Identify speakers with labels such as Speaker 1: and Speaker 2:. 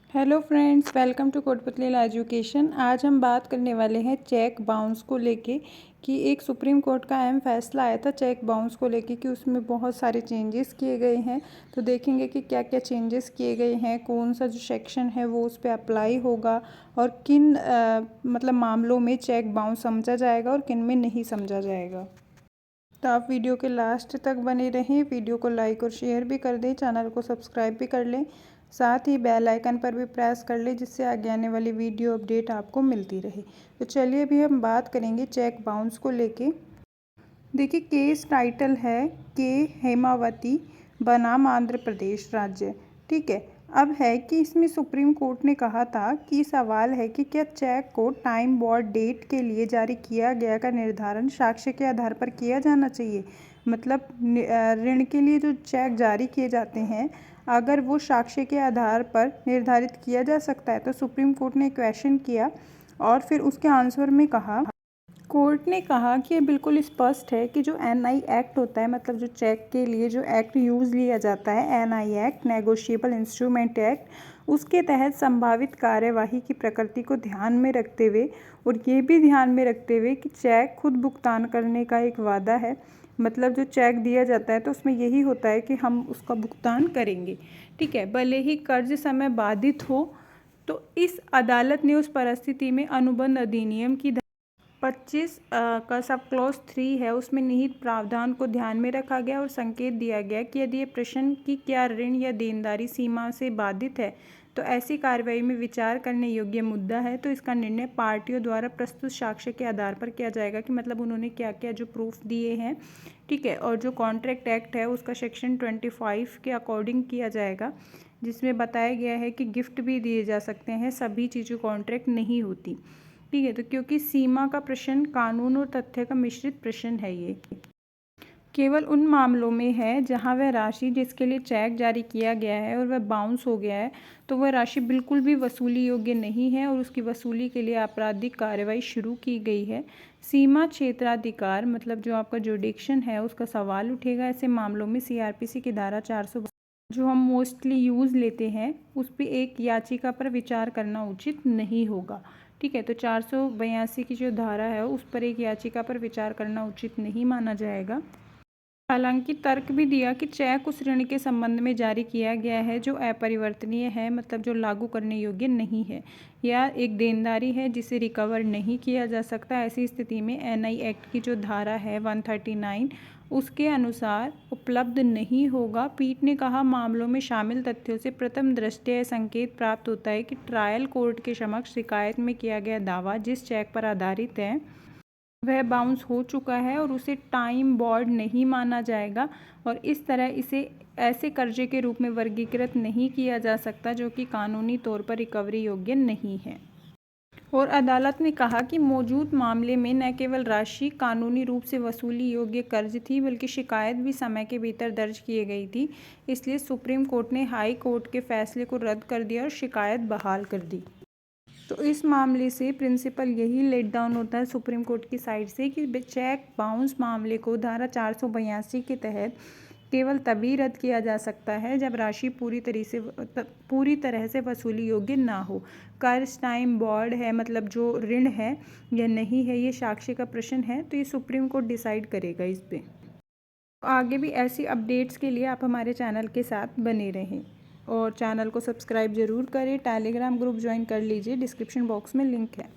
Speaker 1: Hello friends, welcome to Kotputli education. आज हम बात करने वाले हैं चेक बाउंस को लेके कि एक सुप्रीम कोर्ट का अहम फैसला आया था चेक बाउंस को लेके कि उसमें बहुत सारे चेंजेस किए गए हैं। तो देखेंगे कि क्या क्या चेंजेस किए गए हैं, कौन सा जो सेक्शन है वो उस पर अप्लाई होगा और किन मतलब मामलों में चेक बाउंस समझा जाएगा और किन में नहीं समझा जाएगा। तो आप वीडियो के लास्ट तक बने रहें। वीडियो को लाइक और शेयर भी कर दें, चैनल को सब्सक्राइब भी कर लें, साथ ही बेल आइकन पर भी प्रेस कर लें जिससे आगे आने वाली वीडियो अपडेट आपको मिलती रहे। तो चलिए अभी हम बात करेंगे चेक बाउंस को लेके। देखिए, केस टाइटल है के हेमावती बनाम आंध्र प्रदेश राज्य। ठीक है। अब है कि इसमें सुप्रीम कोर्ट ने कहा था कि सवाल है कि क्या चेक को टाइम बॉर्ड डेट के लिए जारी किया गया का निर्धारण साक्ष्य के आधार पर किया जाना चाहिए। मतलब ऋण के लिए जो चेक जारी किए जाते हैं, अगर वो साक्ष्य के आधार पर निर्धारित किया जा सकता है, तो सुप्रीम कोर्ट ने क्वेश्चन किया और फिर उसके आंसर में कहा, कोर्ट ने कहा कि ये बिल्कुल स्पष्ट है कि जो एनआई एक्ट होता है, मतलब जो चेक के लिए जो एक्ट यूज़ लिया जाता है, NI act, negotiable instrument act, उसके तहत संभावित कार्यवाही की प्रकृति को ध्यान में रखते हुए और ये भी ध्यान में रखते हुए कि चेक खुद भुगतान करने का एक वादा है। मतलब जो चेक दिया जाता है तो उसमें यही होता है कि हम उसका भुगतान करेंगे। ठीक है, भले ही कर्ज समय बाधित हो। तो इस अदालत ने उस परिस्थिति में अनुबंध अधिनियम की 25 का सब क्लॉज 3 है, उसमें निहित प्रावधान को ध्यान में रखा गया और संकेत दिया गया कि यदि ये प्रश्न कि क्या ऋण या देनदारी सीमा से बाधित है तो ऐसी कार्रवाई में विचार करने योग्य मुद्दा है, तो इसका निर्णय पार्टियों द्वारा प्रस्तुत साक्ष्य के आधार पर किया जाएगा कि मतलब उन्होंने क्या क्या जो प्रूफ दिए हैं। ठीक है, और जो कॉन्ट्रैक्ट एक्ट है उसका सेक्शन 25 के अकॉर्डिंग किया जाएगा, जिसमें बताया गया है कि गिफ्ट भी दिए जा सकते हैं, सभी चीज़ें कॉन्ट्रैक्ट नहीं होती। ठीक है, तो क्योंकि सीमा का प्रश्न कानून और तथ्य का मिश्रित प्रश्न है, ये केवल उन मामलों में है जहां वह राशि जिसके लिए चेक जारी किया गया है और वह बाउंस हो गया है, तो वह राशि बिल्कुल भी वसूली योग्य नहीं है और उसकी वसूली के लिए आपराधिक कार्रवाई शुरू की गई है। सीमा क्षेत्राधिकार मतलब जो आपका जुडिक्शन है उसका सवाल उठेगा। ऐसे मामलों में सीआरपीसी की धारा 400 जो हम मोस्टली यूज़ लेते हैं उस पर एक याचिका पर विचार करना उचित नहीं होगा। ठीक है, तो 482 की जो धारा है उस पर एक याचिका पर विचार करना उचित नहीं माना जाएगा। हालांकि तर्क भी दिया कि चेक उस ऋण के संबंध में जारी किया गया है जो अपरिवर्तनीय है, मतलब जो लागू करने योग्य नहीं है, या एक देनदारी है जिसे रिकवर नहीं किया जा सकता। ऐसी स्थिति में एनआई एक्ट की जो धारा है 139 उसके अनुसार उपलब्ध नहीं होगा। पीठ ने कहा, मामलों में शामिल तथ्यों से प्रथम दृष्टया यह संकेत प्राप्त होता है कि ट्रायल कोर्ट के समक्ष शिकायत में किया गया दावा जिस चेक पर आधारित है वह बाउंस हो चुका है और उसे टाइम बॉर्ड नहीं माना जाएगा और इस तरह इसे ऐसे कर्जे के रूप में वर्गीकृत नहीं किया जा सकता जो कि कानूनी तौर पर रिकवरी योग्य नहीं है। और अदालत ने कहा कि मौजूद मामले में न केवल राशि कानूनी रूप से वसूली योग्य कर्ज थी बल्कि शिकायत भी समय के भीतर दर्ज की गई थी। इसलिए सुप्रीम कोर्ट ने हाई कोर्ट के फैसले को रद्द कर दिया और शिकायत बहाल कर दी। तो इस मामले से प्रिंसिपल यही लेट डाउन होता है सुप्रीम कोर्ट की साइड से कि चेक बाउंस मामले को धारा 482 के तहत केवल तभी रद्द किया जा सकता है जब राशि पूरी तरह से वसूली योग्य ना हो। कर्ज टाइम बॉर्ड है, मतलब जो ऋण है या नहीं है, ये साक्ष्य का प्रश्न है, तो ये सुप्रीम कोर्ट डिसाइड करेगा इस पर। आगे भी ऐसी अपडेट्स के लिए आप हमारे चैनल के साथ बने रहें और चैनल को सब्सक्राइब ज़रूर करें। टेलीग्राम ग्रुप ज्वाइन कर लीजिए, डिस्क्रिप्शन बॉक्स में लिंक है।